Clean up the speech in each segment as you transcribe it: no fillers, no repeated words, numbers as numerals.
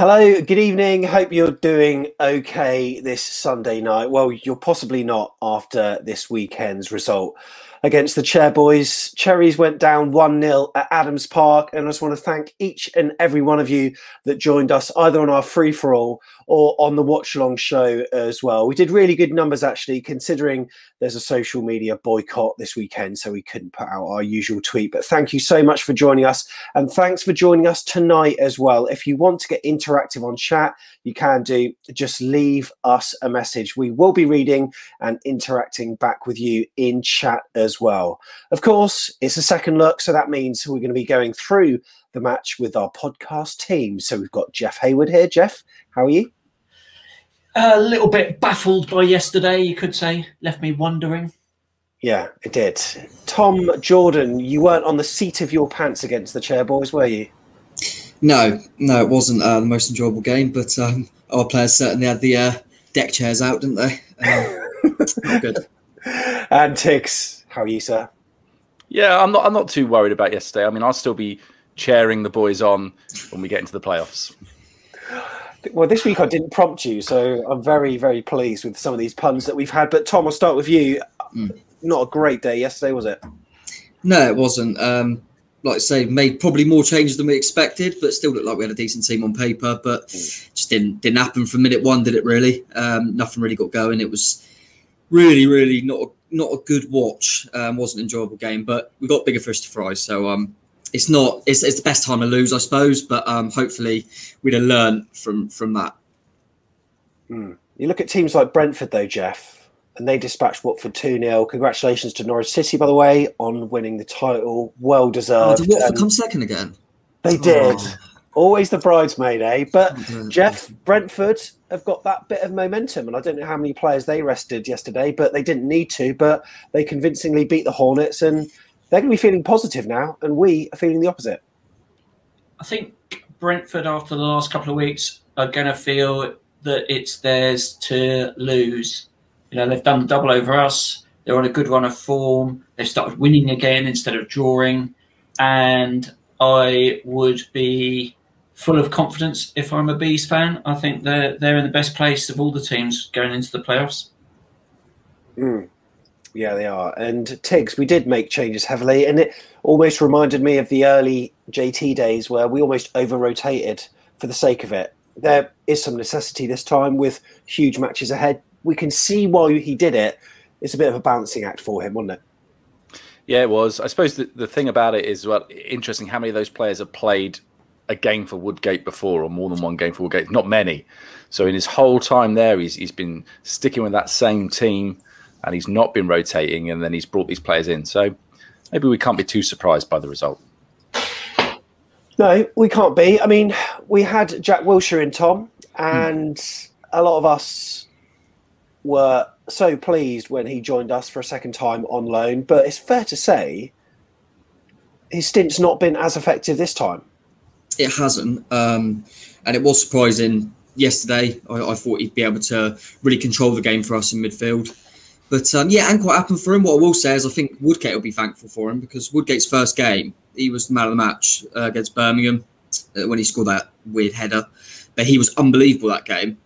Hello, good evening. Hope you're doing okay this Sunday night. Well, you're possibly not after this weekend's result against the Chairboys. Cherries went down 1-0 at Adams Park, and I just want to thank each and every one of you that joined us either on our free-for-all or on the watch-along show as well. We did really good numbers, actually, considering there's a social media boycott this weekend, so we couldn't put out our usual tweet. But thank you so much for joining us, and thanks for joining us tonight as well. If you want to get interactive on chat, you can do. Just leave us a message. We will be reading and interacting back with you in chat as well. Of course, it's a second look, so that means we're going to be going through the match with our podcast team. So we've got Jeff Hayward here. Jeff, how are you? A little bit baffled by yesterday, you could say. Left me wondering. Yeah, it did. Tom, Jordan, you weren't on the seat of your pants against the Chairboys, were you? No, it wasn't the most enjoyable game, but our players certainly had the deck chairs out, didn't they? Not good. And Tigz, how are you, sir? Yeah, I'm not too worried about yesterday. I mean, I'll still be cheering the boys on when we get into the playoffs. Well, this week I didn't prompt you, so I'm very, very pleased with some of these puns that we've had. But Tom, I'll start with you. Not a great day yesterday, was it? No, it wasn't. Like I say, made probably more changes than we expected, but still looked like we had a decent team on paper. But just didn't happen from minute one, did it? Really, nothing really got going. It was really not a good watch. Wasn't an enjoyable game, but we got bigger fish to fry. So it's the best time to lose, I suppose. But hopefully we'd have learned from that. You look at teams like Brentford, though, Jeff. And they dispatched Watford 2-0. Congratulations to Norwich City, by the way, on winning the title. Well deserved. Did Watford come second again? They did. Always the bridesmaid, eh? But Jeff, Brentford have got that bit of momentum. And I don't know how many players they rested yesterday, but they didn't need to. But they convincingly beat the Hornets. And they're going to be feeling positive now. And we are feeling the opposite. I think Brentford, after the last couple of weeks, are going to feel that it's theirs to lose. You know, they've done the double over us. They're on a good run of form. They've started winning again instead of drawing. And I would be full of confidence if I'm a Bees fan. I think they're in the best place of all the teams going into the playoffs. Yeah, they are. And Tigz, we did make changes heavily. And it almost reminded me of the early JT days where we almost over-rotated for the sake of it. There is some necessity this time with huge matches ahead. We can see why he did it. It's a bit of a balancing act for him, wasn't it? Yeah, it was. I suppose the thing about it is, well, interesting how many of those players have played a game for Woodgate before, or more than one game for Woodgate. Not many. So in his whole time there, he's been sticking with that same team, and he's not been rotating, and then he's brought these players in. So maybe we can't be too surprised by the result. No, we can't be. I mean, we had Jack Wilshere in, Tom, and a lot of us were so pleased when he joined us for a second time on loan. But it's fair to say his stint's not been as effective this time. It hasn't. And it was surprising yesterday. I thought he'd be able to really control the game for us in midfield. But yeah, and quite happy for him. What I will say is I think Woodgate will be thankful for him, because Woodgate's first game, he was the man of the match against Birmingham when he scored that weird header. But he was unbelievable that game.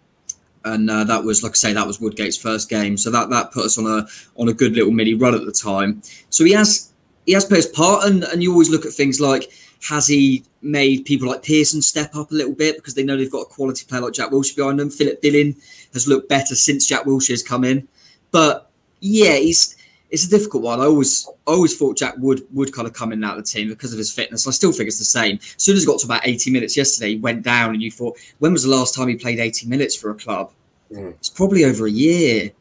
And that was, like I say, that was Woodgate's first game. So that put us on a good little mini run at the time. So he has played his part, and you always look at things like, has he made people like Pearson step up a little bit because they know they've got a quality player like Jack Wilshere behind them? Philip Billing has looked better since Jack Wilshere's come in. But yeah, it's a difficult one. I always thought Jack would kind of come in and out of the team because of his fitness. I still think it's the same. As soon as he got to about 80 minutes yesterday, he went down, and you thought, when was the last time he played 80 minutes for a club? It's probably over a year,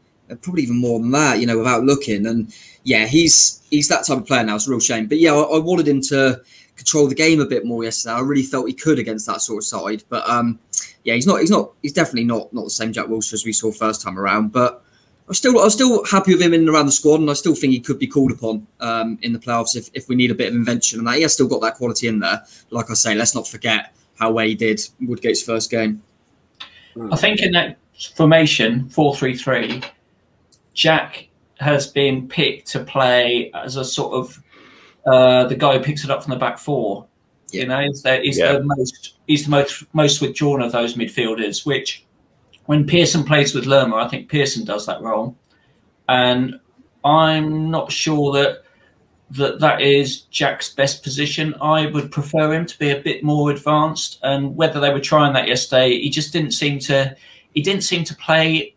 probably even more than that, you know, without looking. And yeah, he's that type of player now. It's a real shame. But yeah, I wanted him to control the game a bit more yesterday. I really felt he could against that sort of side. But yeah, he's definitely not the same Jack Wilshere as we saw first time around. But I'm still happy with him in and around the squad, and I still think he could be called upon in the playoffs if we need a bit of invention. And that he has still got that quality in there. Like I say, let's not forget how well he did Woodgate's first game. I think in that formation 4-3-3, Jack has been picked to play as a sort of the guy who picks it up from the back four. You know, he's the most withdrawn of those midfielders. Which, when Pearson plays with Lerma, I think Pearson does that role, and I'm not sure that is Jack's best position. I would prefer him to be a bit more advanced. And whether they were trying that yesterday, he just didn't seem to. He didn't seem to play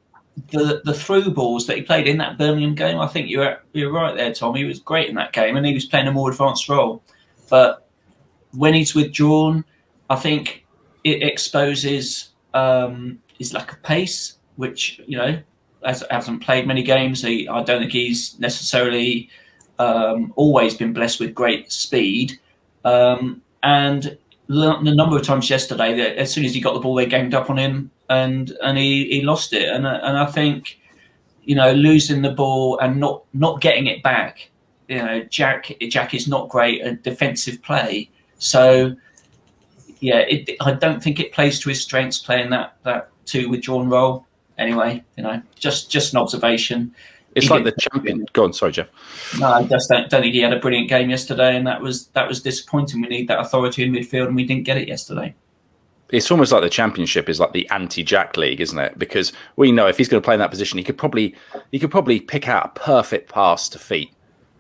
the through balls that he played in that Birmingham game. I think you're right there, Tom. He was great in that game, and he was playing a more advanced role. But when he's withdrawn, I think it exposes his lack of pace, which, you know, hasn't played many games. I don't think he's necessarily always been blessed with great speed. And the number of times yesterday that as soon as he got the ball, they ganged up on him, and he lost it. And I think, you know, losing the ball and not getting it back. You know, Jack is not great at defensive play. So, yeah, I don't think it plays to his strengths playing that two withdrawn role. Anyway, you know, just an observation. It's like the champion. Go on, sorry, Jeff. No, I just don't think he had a brilliant game yesterday, and that was disappointing. We need that authority in midfield, and we didn't get it yesterday. It's almost like the Championship is like the anti-Jack league, isn't it? Because we know if he's going to play in that position, he could probably pick out a perfect pass to feet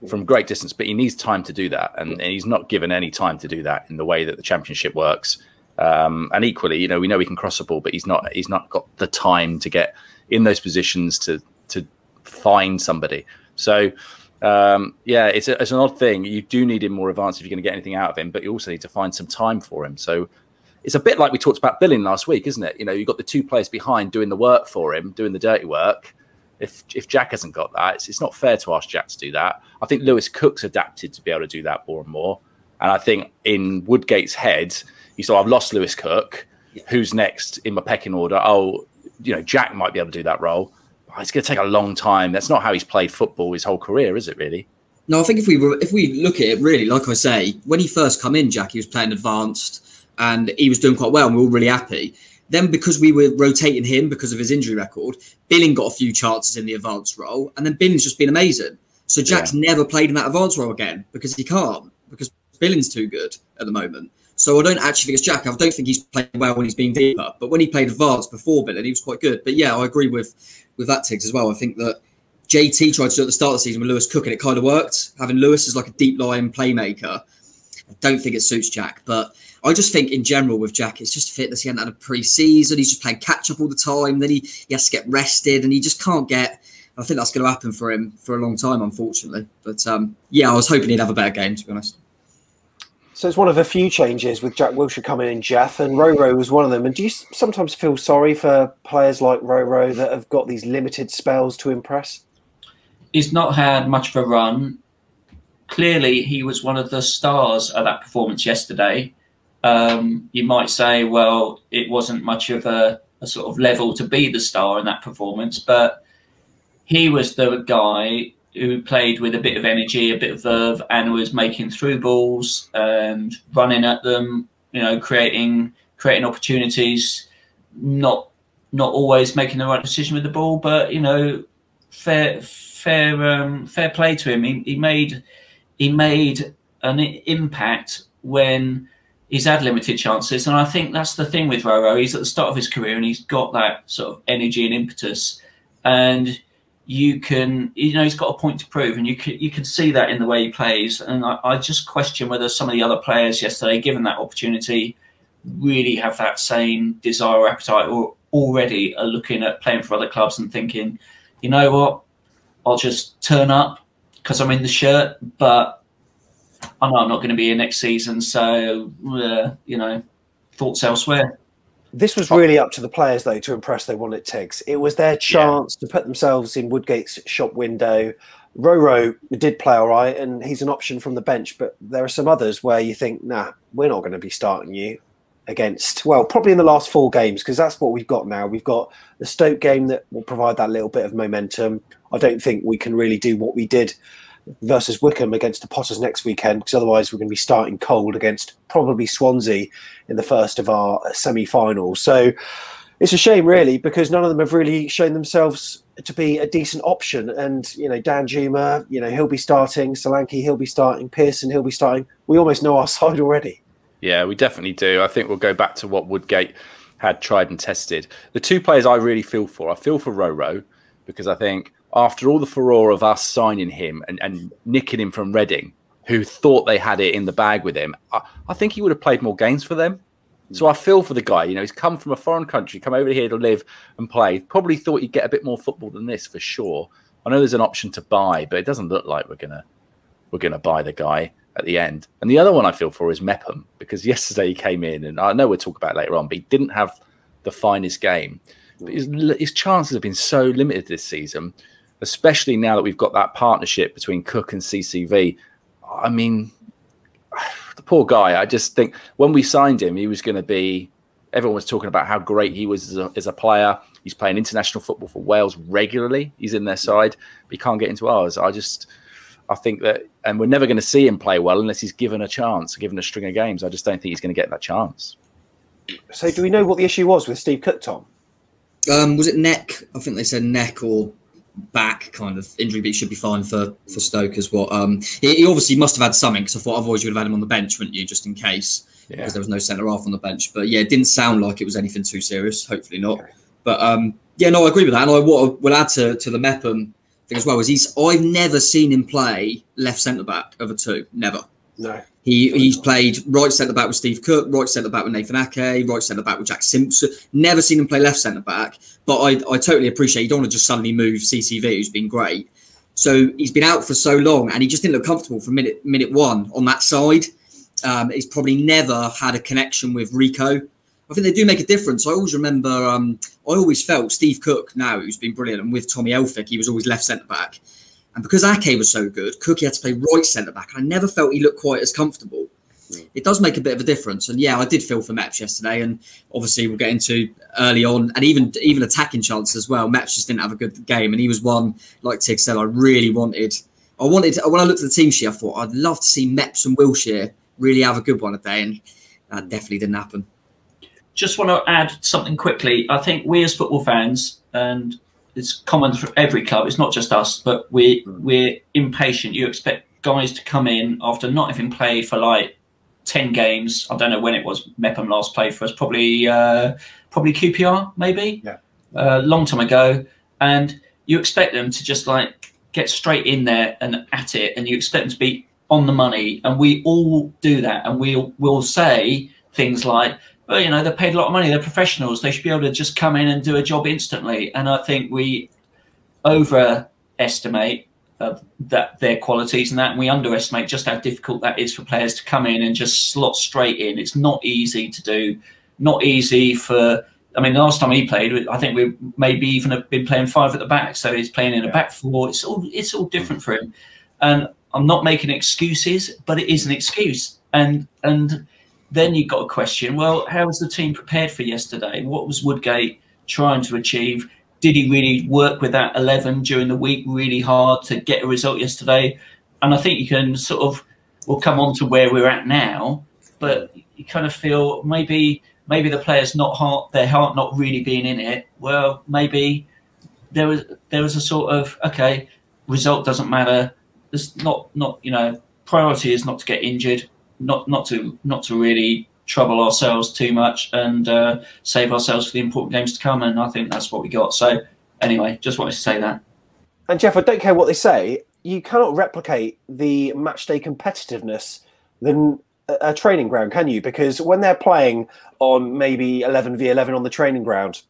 from great distance, but he needs time to do that, and he's not given any time to do that in the way that the Championship works. And equally, you know, we know he can cross the ball, but he's not got the time to get in those positions to find somebody. So yeah, it's an odd thing. You do need him more advanced if you're going to get anything out of him, but you also need to find some time for him. So it's a bit like we talked about Billing last week, isn't it? You know, you've got the two players behind doing the work for him, doing the dirty work. If Jack hasn't got that, it's not fair to ask Jack to do that. I think Lewis Cook's adapted to be able to do that more and more. And I think in Woodgate's head, he said, I've lost Lewis Cook. Who's next in my pecking order? Oh, you know, Jack might be able to do that role. But it's going to take a long time. That's not how he's played football his whole career, is it really? No, I think if we look at it, really, like I say, when he first come in, Jack, he was playing advanced and he was doing quite well, and we were all really happy. Then, because we were rotating him because of his injury record, Billing got a few chances in the advanced role, and then Billing's just been amazing. So Jack's never played in that advanced role again because he can't, because Billing's too good at the moment. So I don't actually think it's Jack. I don't think he's played well when he's being deeper, but when he played advanced before Billing, he was quite good. But yeah, I agree with that, Tigz, as well. I think that JT tried to do it at the start of the season with Lewis Cook, and it kind of worked. Having Lewis as like a deep line playmaker, I don't think it suits Jack. But I just think in general with Jack, it's just fitness. He hadn't had a pre-season. He's just playing catch-up all the time. Then he has to get rested, and he just can't get... I think that's going to happen for him for a long time, unfortunately. But yeah, I was hoping he'd have a better game, to be honest. So it's one of a few changes with Jack Wilshere coming in, Jeff, and Roro was one of them. And do you sometimes feel sorry for players like Roro that have got these limited spells to impress? He's not had much of a run. Clearly, he was one of the stars of that performance yesterday. You might say, well, it wasn't much of a sort of level to be the star in that performance, but he was the guy who played with a bit of energy, a bit of verve, and was making through balls and running at them, you know, creating opportunities, not always making the right decision with the ball, but, you know, fair play to him. He made an impact when he's had limited chances, and I think that's the thing with Roro. He's at the start of his career, and he's got that sort of energy and impetus, and you can, you know, he's got a point to prove, and you can see that in the way he plays. And I just question whether some of the other players yesterday, given that opportunity, really have that same desire or appetite, or already are looking at playing for other clubs and thinking, you know what, I'll just turn up because I'm in the shirt, but I know I'm not going to be here next season, so, you know, thoughts elsewhere. This was really up to the players, though, to impress. They wanted Tigz. It was their chance to put themselves in Woodgate's shop window. Roro did play all right, and he's an option from the bench, but there are some others where you think, nah, we're not going to be starting you against, well, probably in the last 4 games, because that's what we've got now. We've got the Stoke game that will provide that little bit of momentum. I don't think we can really do what we did versus Wycombe against the Potters next weekend, because otherwise we're going to be starting cold against probably Swansea in the first of our semi-finals. So it's a shame, really, because none of them have really shown themselves to be a decent option. And, you know, Dan Juma, you know, he'll be starting. Solanke, he'll be starting. Pearson, he'll be starting. We almost know our side already. Yeah, we definitely do. I think we'll go back to what Woodgate had tried and tested. The two players I really feel for, Roro, because I think after all the furore of us signing him and nicking him from Reading, who thought they had it in the bag with him, I think he would have played more games for them. So I feel for the guy. You know, he's come from a foreign country, come over here to live and play. Probably thought he'd get a bit more football than this for sure. I know there's an option to buy, but it doesn't look like we're gonna buy the guy at the end. And the other one I feel for is Mepham, because yesterday he came in, and I know we'll talk about it later on, but he didn't have the finest game. But his chances have been so limited this season, especially now that we've got that partnership between Cook and CCV. I mean, the poor guy. I just think when we signed him, he was going to be. Everyone was talking about how great he was as a player. He's playing international football for Wales regularly. He's in their side, but he can't get into ours. I think that, and we're never going to see him play well unless he's given a chance, given a string of games. I just don't think he's going to get that chance. So, do we know what the issue was with Steve Cook, Tom? Was it neck? I think they said neck or back kind of injury, but he should be fine for Stoke as well. He obviously must have had something, because I thought otherwise you would have had him on the bench, wouldn't you, just in case, because there was no centre half on the bench. But yeah, it didn't sound like it was anything too serious. Hopefully not. Okay. But yeah, no, I agree with that. And what I will add to the Mepham thing as well is I've never seen him play left centre back of a two. Never. No. He's played right centre back with Steve Cook, right centre back with Nathan Ake, right centre back with Jack Simpson. Never seen him play left centre back. But I totally appreciate you don't want to just suddenly move CCV, who's been great. So he's been out for so long, and he just didn't look comfortable from minute one on that side. He's probably never had a connection with Rico. I think they do make a difference. I always remember, I always felt Steve Cook now, who's been brilliant, and with Tommy Elphick, he was always left centre back. And because Ake was so good, Cookie had to play right centre back. I never felt he looked quite as comfortable. It does make a bit of a difference. And yeah, I did feel for Meps yesterday. And obviously we'll get into early on, and even attacking chances as well. Meps just didn't have a good game. And he was one, like Tigz said, I really wanted. When I looked at the team sheet, I thought I'd love to see Meps and Wilshere really have a good one today. And that definitely didn't happen. Just want to add something quickly. I think we as football fans, and it's common for every club, it's not just us, but we're impatient. You expect guys to come in after not having played for like 10 games. I don't know when it was Mepham last played for us, probably QPR, maybe? Yeah. A long time ago. And you expect them to just like get straight in there and at it, and you expect them to be on the money. And we all do that. And we'll say things like, well, you know, they're paid a lot of money. They're professionals. They should be able to just come in and do a job instantly. And I think we overestimate that their qualities and that, and we underestimate just how difficult that is for players to come in and just slot straight in. It's not easy to do. Not easy for. I mean, the last time he played, I think we maybe even have been playing 5 at the back. So he's playing in a back 4. It's all different for him. And I'm not making excuses, but it is an excuse. And then you've got a question, well, how was the team prepared for yesterday? What was Woodgate trying to achieve? Did he really work with that 11 during the week really hard to get a result yesterday? And I think you can sort of, we'll come on to where we're at now, but you kind of feel maybe the players their heart not really being in it. Well, maybe there was a sort of, okay, result doesn't matter. It's not you know, priority is not to get injured. Not to really trouble ourselves too much, and save ourselves for the important games to come. And I think that's what we got. So anyway, just wanted to say that. And Jeff, I don't care what they say, you cannot replicate the matchday competitiveness than a training ground, can you? Because when they're playing on maybe 11v11 on the training ground,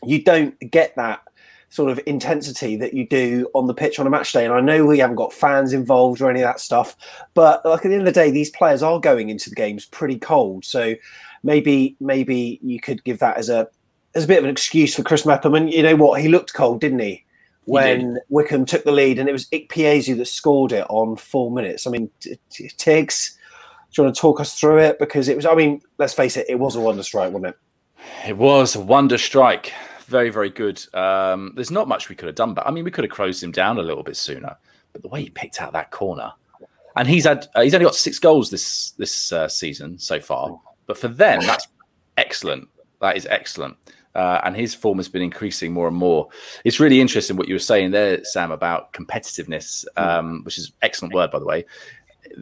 you don't get that sort of intensity that you do on the pitch on a match day. And I know we haven't got fans involved or any of that stuff, but like at the end of the day, these players are going into the games pretty cold. So maybe you could give that as a bit of an excuse for Chris Mepham. And you know what? He looked cold, didn't he? When Wycombe took the lead, and it was Ikpeazu that scored it on 4 minutes. I mean, Tigz, do you want to talk us through it? Because it was, I mean, let's face it, it was a wonder strike, wasn't it? It was a wonder strike. Very, very good. There's not much we could have done, but I mean, we could have closed him down a little bit sooner. But the way he picked out that corner, and he's only got 6 goals this season so far. But for them, that's excellent. That is excellent. And his form has been increasing more and more. It's really interesting what you were saying there, Sam, about competitiveness, which is an excellent word, by the way.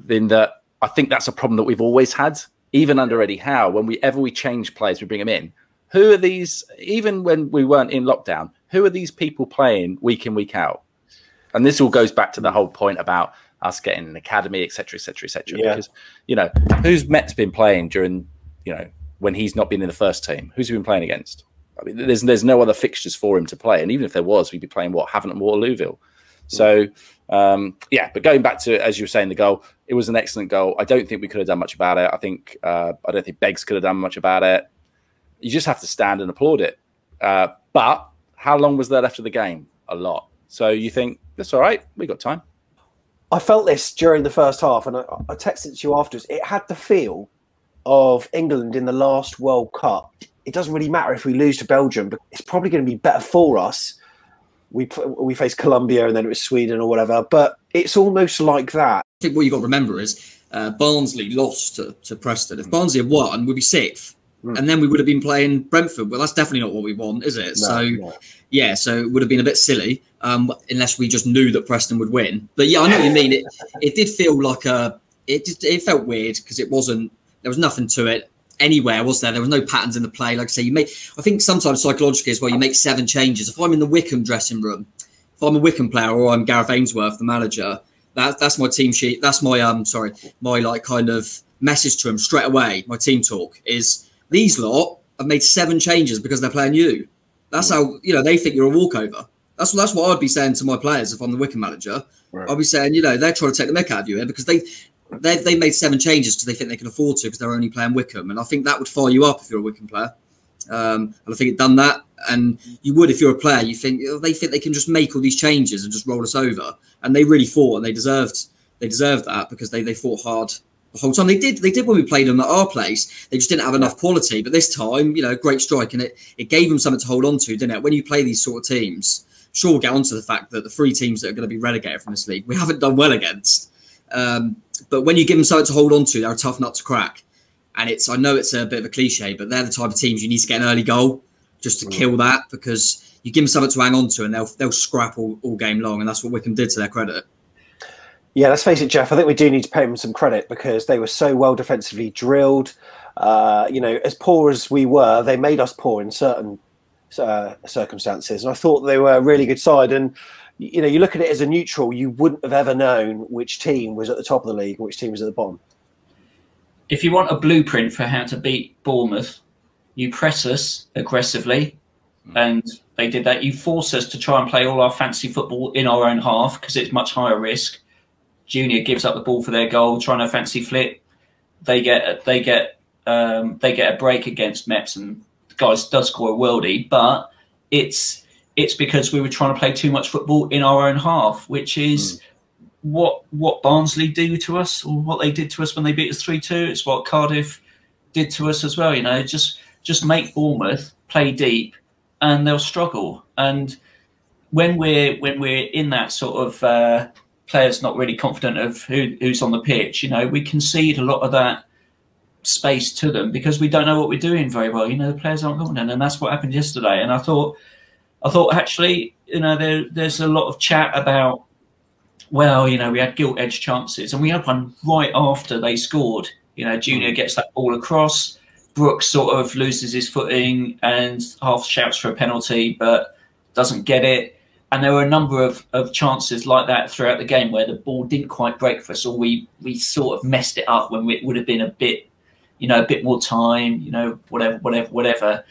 In that, I think that's a problem that we've always had even under Eddie Howe, whenever we change players, we bring them in. Who are these? Even when we weren't in lockdown, who are these people playing week in, week out? And this all goes back to the whole point about us getting an academy, etc., etc., etc. Because, you know, who's Met's been playing during, you know, when he's not been in the first team? Who's he been playing against? I mean, there's no other fixtures for him to play. And even if there was, we'd be playing, Havant and Waterlooville. So, but going back to, as you were saying, the goal, it was an excellent goal. I don't think we could have done much about it. I don't think Beggs could have done much about it. You just have to stand and applaud it. But how long was there left of the game? A lot. So you think, that's all right, we got time. I felt this during the first half, and I texted to you afterwards. It had the feel of England in the last World Cup. It doesn't really matter if we lose to Belgium, but it's probably going to be better for us. We faced Colombia and then it was Sweden or whatever, but it's almost like that. I think what you've got to remember is Barnsley lost to Preston. If Barnsley had won, we'd be sixth. And then we would have been playing Brentford. Well, that's definitely not what we want, is it? No. So it would have been a bit silly unless we just knew that Preston would win. But yeah, I know what you mean. It did feel like it felt weird because there was nothing to it anywhere, was there? There was no patterns in the play. Like I say, I think sometimes psychologically as well, you make 7 changes. If I'm in the Wycombe dressing room, if I'm a Wycombe player or I'm Gareth Ainsworth, the manager, that's my team sheet. That's my my like kind of message to him straight away. My team talk is, these lot have made 7 changes because they're playing you. That's how, you know, they think you're a walkover. That's what I'd be saying to my players if I'm the Wycombe manager. Right. I'd be saying, you know, they're trying to take the mick out of you here because they made 7 changes because they think they can afford to because they're only playing Wycombe. And I think that would fire you up if you're a Wycombe player. And I think it done that. And you would if you're a player. You think they think they can just make all these changes and just roll us over. And they really fought, and they deserved that because they fought hard the whole time. They did when we played them at our place. They just didn't have enough quality. But this time, you know, great strike, and it gave them something to hold on to, didn't it? When you play these sort of teams, sure, we'll get onto the fact that the 3 teams that are going to be relegated from this league, we haven't done well against. But when you give them something to hold on to, they're a tough nut to crack. And I know it's a bit of a cliche, but they're the type of teams you need to get an early goal just to kill that, because you give them something to hang on to and they'll scrap all game long. And that's what Wycombe did to their credit. Yeah, let's face it, Jeff, I think we do need to pay them some credit because they were so well defensively drilled. You know, as poor as we were, they made us poor in certain circumstances. And I thought they were a really good side. And, you know, you look at it as a neutral, you wouldn't have ever known which team was at the top of the league and which team was at the bottom. If you want a blueprint for how to beat Bournemouth, you press us aggressively, and they did that. You force us to try and play all our fancy football in our own half because it's much higher risk. Junior gives up the ball for their goal, trying to fancy flip. They get a break against Meps, and the guys does score a worldie, but it's because we were trying to play too much football in our own half, which is what Barnsley do to us, or what they did to us when they beat us 3-2. It's what Cardiff did to us as well. You know, just make Bournemouth play deep, and they'll struggle. And when we're in that sort of players not really confident of who's on the pitch, you know, we concede a lot of that space to them because we don't know what we're doing very well. You know, the players aren't confident, and that's what happened yesterday. And I thought actually, you know, there's a lot of chat about, well, you know, we had gilt-edged chances, and we had one right after they scored. You know, Junior gets that ball across, Brooks sort of loses his footing and half shouts for a penalty, but doesn't get it. And there were a number of chances like that throughout the game where the ball didn't quite break for us, or we sort of messed it up when it would have been a bit more time, you know, whatever.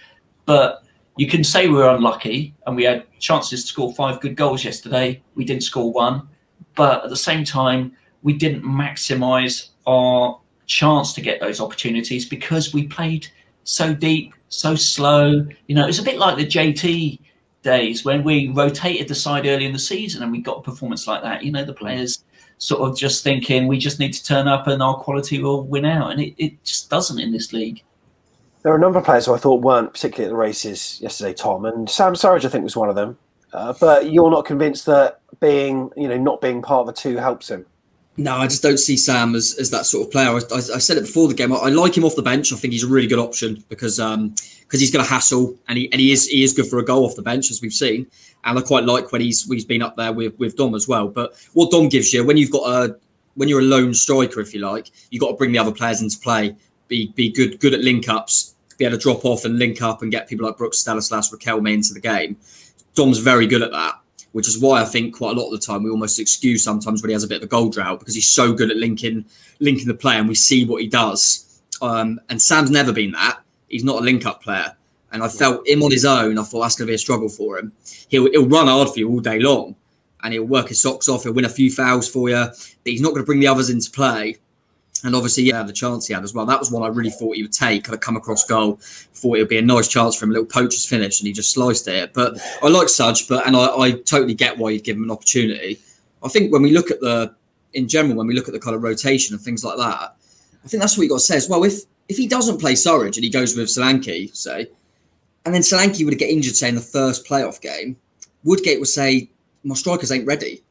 But you can say we were unlucky, and we had chances to score 5 good goals yesterday. We didn't score one. But at the same time, we didn't maximise our chance to get those opportunities because we played so deep, so slow. You know, it was a bit like the JT days when we rotated the side early in the season and we got a performance like that. You know, the players sort of just thinking we just need to turn up and our quality will win out. And it just doesn't in this league. There are a number of players who I thought weren't particularly at the races yesterday, Tom, and Sam Surridge, I think, was one of them. But you're not convinced that not being part of the 2 helps him? No, I just don't see Sam as that sort of player. I said it before the game. I like him off the bench. I think he's a really good option because he's going to hassle, and he is good for a goal off the bench, as we've seen. And I quite like when he's been up there with Dom as well. But what Dom gives you when you're a lone striker, if you like, you've got to bring the other players into play. be good at link ups, be able to drop off and link up and get people like Brooks, Stanislas, Raquelme into the game. Dom's very good at that, which is why I think quite a lot of the time we almost excuse sometimes when he has a bit of a goal drought, because he's so good at linking the play and we see what he does. And Sam's never been that. He's not a link up player. And I felt him on his own. I thought that's going to be a struggle for him. He'll run hard for you all day long and he'll work his socks off. He'll win a few fouls for you, but he's not going to bring the others into play. And obviously, yeah, the chance he had as well. That was one I really thought he would take. Kind of come across goal. Thought it would be a nice chance for him, a little poacher's finish, and he just sliced it. But I like Sudge, and I totally get why you'd give him an opportunity. I think when we look at in general, when we look at the kind of rotation and things like that, I think that's what you got to say as well. If he doesn't play Surridge and he goes with Solanke, say, and then Solanke would get injured, say, in the first playoff game, Woodgate would say, my strikers ain't ready.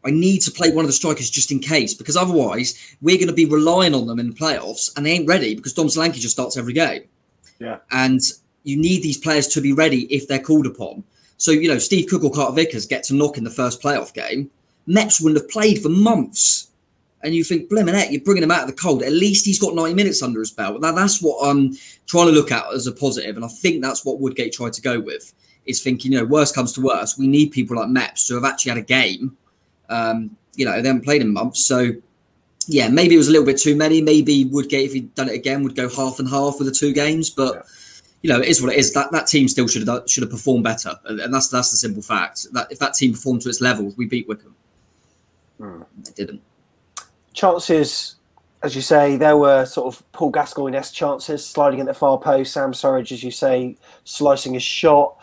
I need to play one of the strikers just in case, because otherwise we're going to be relying on them in the playoffs and they ain't ready because Dom Solanke just starts every game. Yeah. And you need these players to be ready if they're called upon. So, you know, Steve Cook or Carter Vickers get to knock in the first playoff game. Meps wouldn't have played for months. And you think, blimmin' heck, you're bringing him out of the cold. At least he's got 90 minutes under his belt. Now, that's what I'm trying to look at as a positive. And I think that's what Woodgate tried to go with, is thinking, you know, worst comes to worst, we need people like Meps to have actually had a game. You know, they haven't played in months. So, yeah, maybe it was a little bit too many. Maybe Woodgate, if he'd done it again, would go half and half with the 2 games. But, you know, it is what it is. That team still should have performed better. And that's the simple fact. That if that team performed to its level, we beat Wycombe. They didn't. Chances, as you say, there were sort of Paul Gascoigne-esque chances, sliding at the far post, Sam Surridge, as you say, slicing his shot.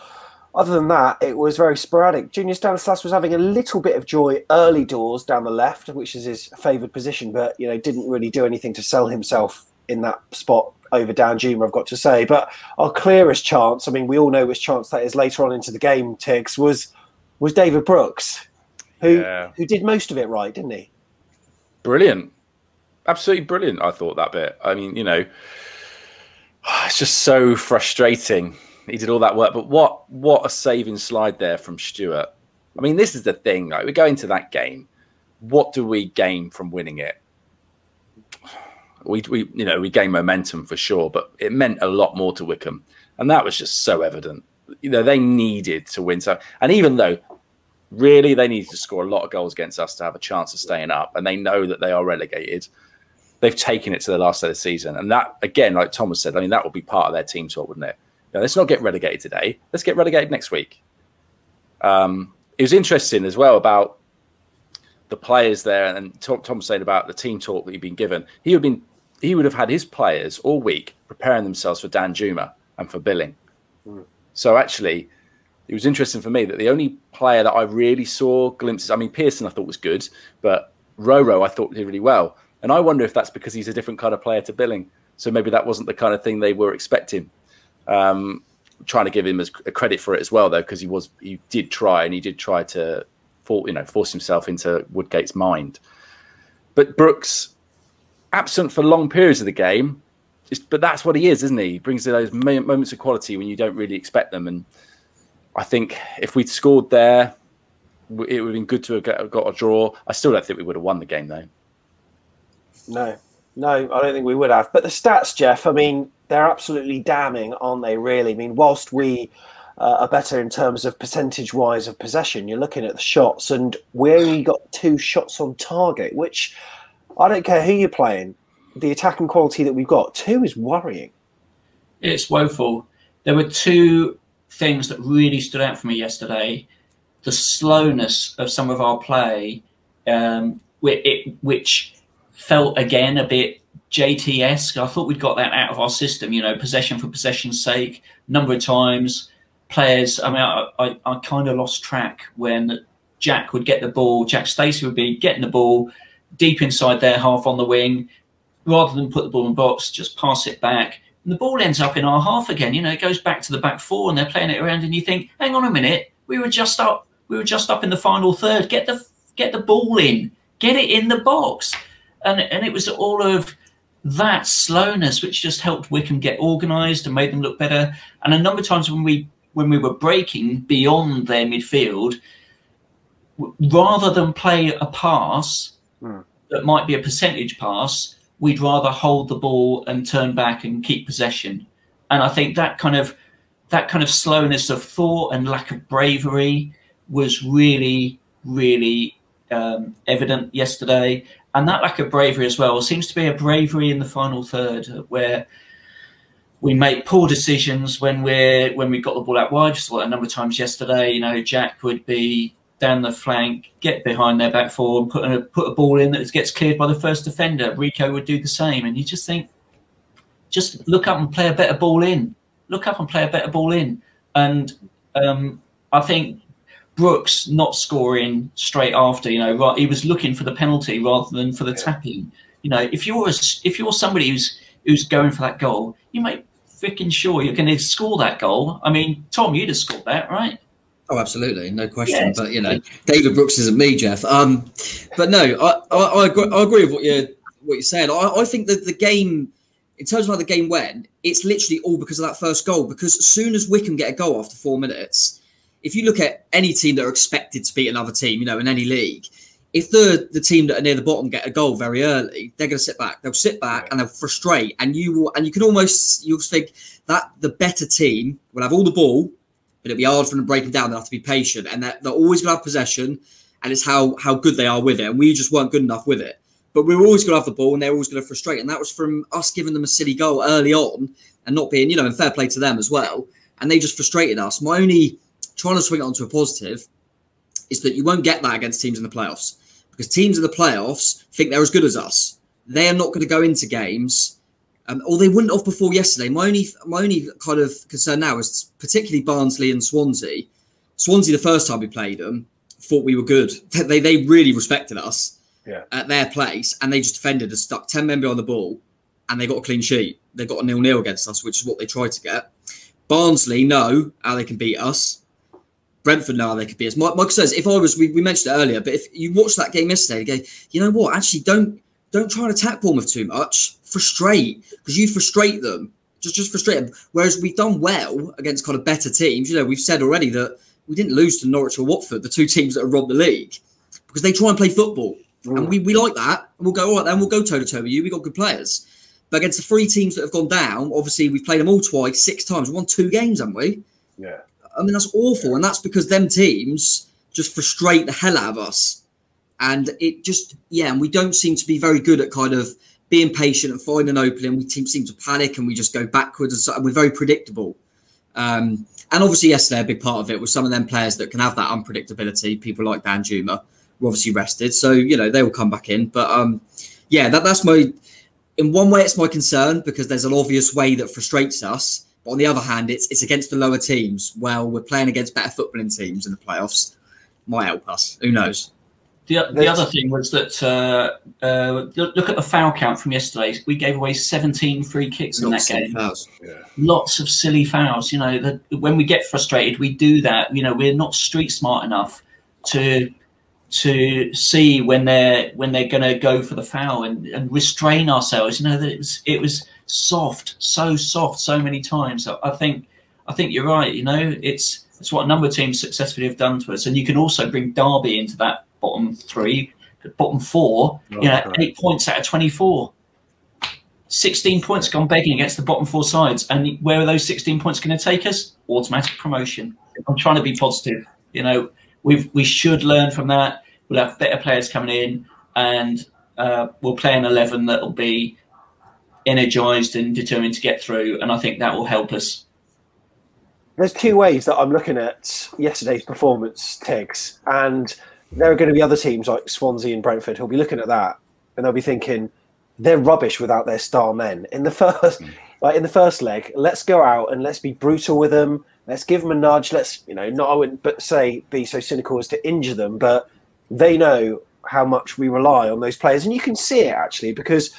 Other than that, it was very sporadic. Junior Stanislas was having a little bit of joy early doors down the left, which is his favoured position, but, you know, didn't really do anything to sell himself in that spot over Danjuma, I've got to say. But our clearest chance, I mean, we all know which chance that is later on into the game, Tigz, was David Brooks, who did most of it right, didn't he? Brilliant. Absolutely brilliant, I thought, that bit. I mean, you know, it's just so frustrating. He did all that work, but what a saving slide there from Stewart. I mean, this is the thing, right? We go into that game. What do we gain from winning it? We gain momentum for sure, but it meant a lot more to Wycombe, and that was just so evident. You know, they needed to win. So, and even though really they needed to score a lot of goals against us to have a chance of staying up, and they know that they are relegated, they've taken it to the last day of the season. And that, again, like Thomas said, I mean, that would be part of their team talk, wouldn't it? You know, let's not get relegated today. Let's get relegated next week. It was interesting as well about the players there, and Tom was saying about the team talk that he'd been given. He would have had his players all week preparing themselves for Danjuma and for Billing. So actually, it was interesting for me that the only player that I really saw glimpses, I mean, Pearson I thought was good, but Roro I thought did really well. And I wonder if that's because he's a different kind of player to Billing. So maybe that wasn't the kind of thing they were expecting. Trying to give him a credit for it as well, though, because he did try to force himself into Woodgate's mind. But Brooks, absent for long periods of the game, but that's what he is, isn't he? He brings those moments of quality when you don't really expect them. And I think if we'd scored there, it would have been good to have got a draw. I still don't think we would have won the game, though. No, I don't think we would have. But the stats, Jeff, I mean, they're absolutely damning, aren't they, really? I mean, whilst we are better in terms of percentage-wise of possession, you're looking at the shots, and we only got 2 shots on target, which I don't care who you're playing. The attacking quality that we've got, 2 is worrying. It's woeful. There were 2 things that really stood out for me yesterday. The slowness of some of our play, which felt, again, a bit JT-esque. I thought we'd got that out of our system, you know, possession for possession's sake, number of times, players. I mean, I kind of lost track when Jack would get the ball. Jack Stacey would be getting the ball deep inside their half on the wing. Rather than put the ball in the box, just pass it back. And the ball ends up in our half again. You know, it goes back to the back 4 and they're playing it around and you think, hang on a minute, we were just up in the final third. Get the ball in. Get it in the box. And it was all of that slowness which just helped Wycombe get organised and made them look better. And a number of times when we were breaking beyond their midfield, rather than play a pass that might be a percentage pass, we'd rather hold the ball and turn back and keep possession. And I think that kind of slowness of thought and lack of bravery was really, really evident yesterday. And that lack of bravery as well seems to be a bravery in the final third, where we make poor decisions when we got the ball out wide. Just a number of times yesterday, you know, Jack would be down the flank, get behind their back four and put a ball in that gets cleared by the first defender. Rico would do the same. And you just think, just look up and play a better ball in. Look up and play a better ball in. And I think Brooks not scoring straight after, you know, right, he was looking for the penalty rather than for the tapping. You know, if you're somebody who's going for that goal, you make freaking sure you're going to score that goal. I mean, Tom, you'd have scored that, right? Oh, absolutely, no question. But you know, David Brooks isn't me, Jeff. But no, I agree with what you're saying. I think that the game, in terms of how the game went, it's literally all because of that first goal. Because as soon as Wycombe get a goal after 4 minutes, if you look at any team that are expected to beat another team, you know, in any league, if the team that are near the bottom get a goal very early, they're going to sit back. They'll sit back and they'll frustrate, and you'll think that the better team will have all the ball. But it'll be hard for them to break them down. They'll have to be patient, and they're always going to have possession, and it's how good they are with it. And we just weren't good enough with it. But we were always going to have the ball, and they were always going to frustrate. And that was from us giving them a silly goal early on and not being, you know, and fair play to them as well. And they just frustrated us. My only trying to swing it onto a positive is that you won't get that against teams in the playoffs, because teams in the playoffs think they're as good as us. They are not going to go into games. Or they wouldn't have before yesterday. My only kind of concern now is particularly Barnsley and Swansea. Swansea, the first time we played them, thought we were good. They really respected us at their place, and they just defended us, stuck 10 men behind the ball, and they got a clean sheet. They got a 0-0 against us, which is what they tried to get. Barnsley know how they can beat us. Brentford know how they can beat us. My concern is, if I was, we mentioned it earlier, but if you watch that game yesterday, you go, you know what, actually don't try and attack Bournemouth too much. Frustrate, because you frustrate them. Just frustrate them. Whereas we've done well against kind of better teams. You know, we've said already that we didn't lose to Norwich or Watford, the two teams that have robbed the league, because they try and play football. And we like that. And we'll go, all right, then we'll go toe-to-toe with you. We've got good players. But against the three teams that have gone down, obviously we've played them all twice, 6 times. We won 2 games, haven't we? Yeah. I mean, that's awful. And that's because them teams just frustrate the hell out of us. And it just, and we don't seem to be very good at kind of being patient and finding an opening. We seem to panic and we just go backwards, and we're very predictable. And obviously yesterday, a big part of it was some of them players that can have that unpredictability. People like Dan Juma were obviously rested. So, you know, they will come back in. But that's my, in one way, it's my concern, because there's an obvious way that frustrates us. But on the other hand, it's against the lower teams. Well, we're playing against better footballing teams in the playoffs. Might help us. Who knows? The other thing was that look at the foul count from yesterday. We gave away 17 free kicks in that game. Lots of silly fouls. You know, when we get frustrated, we do that. You know, we're not street smart enough to see when they're going to go for the foul and restrain ourselves. You know, that it was soft, so many times. I think you're right. You know, it's what a number of teams successfully have done to us, and you can also bring Derby into that bottom 4, you know, 8 points out of 24. 16 points gone begging against the bottom 4 sides. And where are those 16 points going to take us? Automatic promotion. I'm trying to be positive. You know, we should learn from that. We'll have better players coming in, and we'll play an 11 that will be energised and determined to get through. And I think that will help us. There's 2 ways that I'm looking at yesterday's performance, Tigz, and there are going to be other teams like Swansea and Brentford who'll be looking at that and they'll be thinking they're rubbish without their star men. In the first leg, let's go out and let's be brutal with them. Let's give them a nudge. Let's, you know, I wouldn't be so cynical as to injure them, but they know how much we rely on those players. And you can see it actually, because,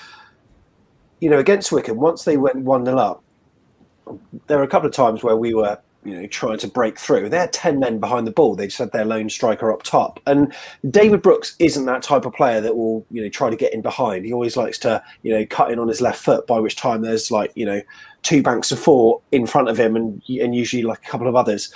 you know, against Wycombe, once they went 1-0 up, there were a couple of times where we were, you know, trying to break through. They had 10 men behind the ball. They just had their lone striker up top. And David Brooks isn't that type of player that will, you know, try to get in behind. He always likes to, you know, cut in on his left foot, by which time there's like, you know, 2 banks of 4 in front of him and usually like a couple of others.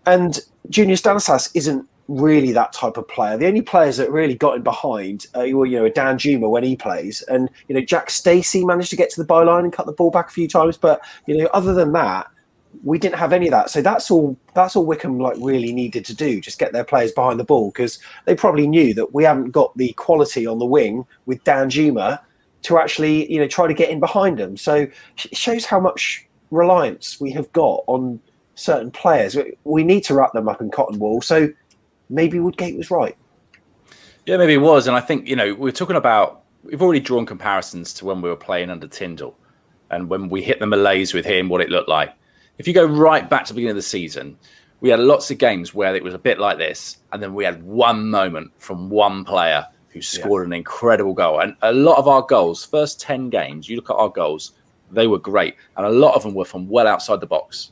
And Junior Stanislas isn't really that type of player. The only players that really got him behind, Dan Juma when he plays, and Jack Stacey managed to get to the byline and cut the ball back a few times. But other than that, we didn't have any of that. So that's all Wycombe really needed to do, just get their players behind the ball, because they probably knew that we haven't got the quality on the wing with Dan Juma to actually try to get in behind them. So it shows how much reliance we have got on certain players. We need to wrap them up in cotton wool. So maybe Woodgate was right. Yeah, maybe it was. And I think, we're talking about, we've already drawn comparisons to when we were playing under Tyndall and when we hit the malaise with him, what it looked like. If you go right back to the beginning of the season, we had lots of games where it was a bit like this, and then we had one moment from one player who scored an incredible goal. And a lot of our goals, first 10 games, you look at our goals, they were great. And a lot of them were from well outside the box.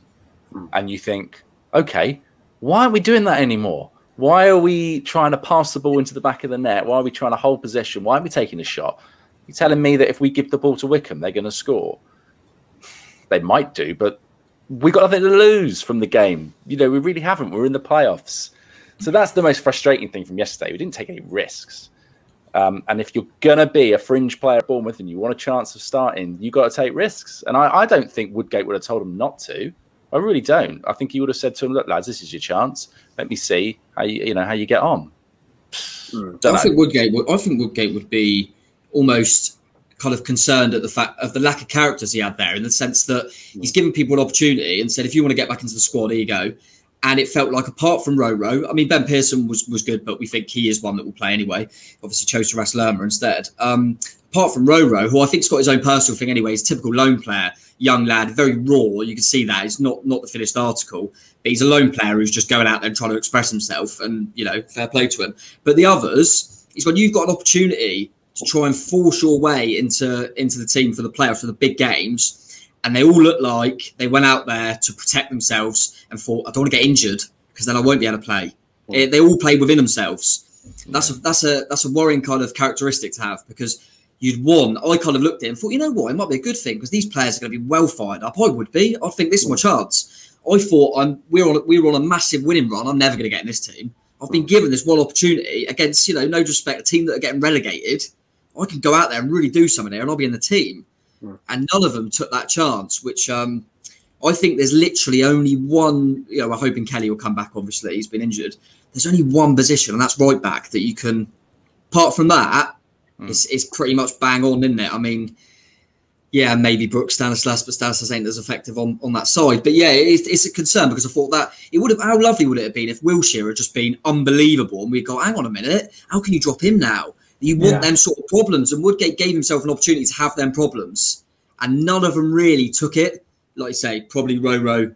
And you think, okay, why aren't we doing that anymore? Why are we trying to pass the ball into the back of the net? Why are we trying to hold possession? Why aren't we taking a shot? You're telling me that if we give the ball to Wycombe, they're going to score? They might do, but we got nothing to lose from the game. We really haven't. We're in the playoffs. So that's the most frustrating thing from yesterday. We didn't take any risks. And if you're going to be a fringe player at Bournemouth and you want a chance of starting, you've got to take risks. And I don't think Woodgate would have told them not to. I really don't. I think he would have said to them, look, lads, this is your chance. Let me see how you get on. I think Woodgate would be almost kind of concerned at the fact of the lack of characters he had there, in the sense that he's given people an opportunity and said, if you want to get back into the squad, here you go. And it felt like, apart from Roro, I mean, Ben Pearson was good, but we think he is one that will play anyway. Obviously chose to rest Lerma instead. Apart from Roro, who I think's got his own personal thing anyway, he's a typical lone player, young lad, very raw. You can see that. It's not the finished article, but he's a lone player who's just going out there and trying to express himself, and, fair play to him. But the others, he's gone, you've got an opportunity to try and force your way into the team for the playoffs, for the big games. And they all look like they went out there to protect themselves and thought, I don't want to get injured because then I won't be able to play. They all played within themselves. That's a worrying kind of characteristic to have, because you'd won. I kind of looked at it and thought, you know what, it might be a good thing because these players are going to be well fired up. I would be. I think this is my chance. I thought we were on a massive winning run. I'm never going to get in this team. I've been given this one opportunity against, no disrespect, a team that are getting relegated. I can go out there and really do something there and I'll be in the team. And none of them took that chance, which I think there's literally only one, we're hoping Kelly will come back, obviously. He's been injured. There's only one position, and that's right back, that you can, apart from that, it's pretty much bang on, isn't it? I mean, yeah, maybe Brooks, Stanislas, but Stanislas ain't as effective on that side. But yeah, it's a concern, because I thought that it would have, how lovely would it have been if Wilshere had just been unbelievable and we'd go, hang on a minute, how can you drop him now? You want them sort of problems, and Woodgate gave himself an opportunity to have them problems, and none of them really took it. Like you say, probably Roro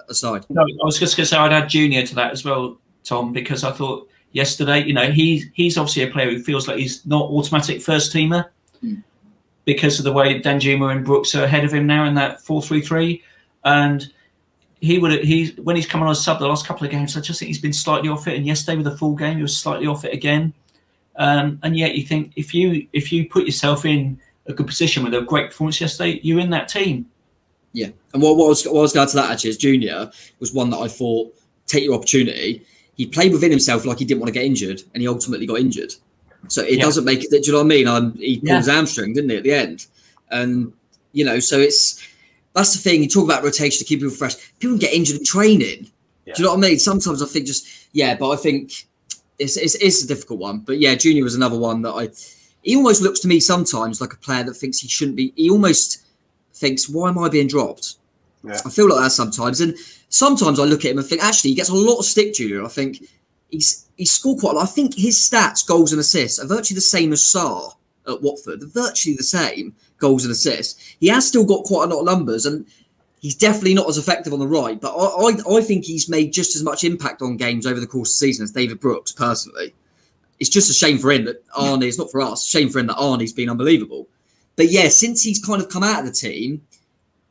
aside. No, I was just going to say I'd add Junior to that as well, Tom, because I thought yesterday, he's obviously a player who feels like he's not automatic first teamer because of the way Danjuma and Brooks are ahead of him now in that 4-3-3, and when he's come on as sub the last couple of games, I just think he's been slightly off it, and yesterday with a full game, he was slightly off it again. And yet you think if you put yourself in a good position with a great performance yesterday, you're in that team. Yeah, and what was going to that actually is Junior was one that I thought, take your opportunity. He played within himself like he didn't want to get injured, and he ultimately got injured. So it doesn't make it. Do you know what I mean? He pulled his hamstring, didn't he, at the end? And so that's the thing. You talk about rotation to keep people fresh. People get injured in training. Yeah. Do you know what I mean? Sometimes I think but I think. It's a difficult one, but yeah, Junior was another one that he almost looks to me sometimes like a player that thinks he shouldn't be. He almost thinks, why am I being dropped? Yeah. I feel like that sometimes, and sometimes I look at him and think, actually, he gets a lot of stick, Junior. I think he's scored quite a lot. I think his stats, goals and assists, are virtually the same as Sarr at Watford. They're virtually the same, goals and assists. He has still got quite a lot of numbers, and he's definitely not as effective on the right, but I think he's made just as much impact on games over the course of the season as David Brooks, personally. It's just a shame for him that Arnie, it's not for us, shame for him that Arnie's been unbelievable. But yeah, since he's kind of come out of the team,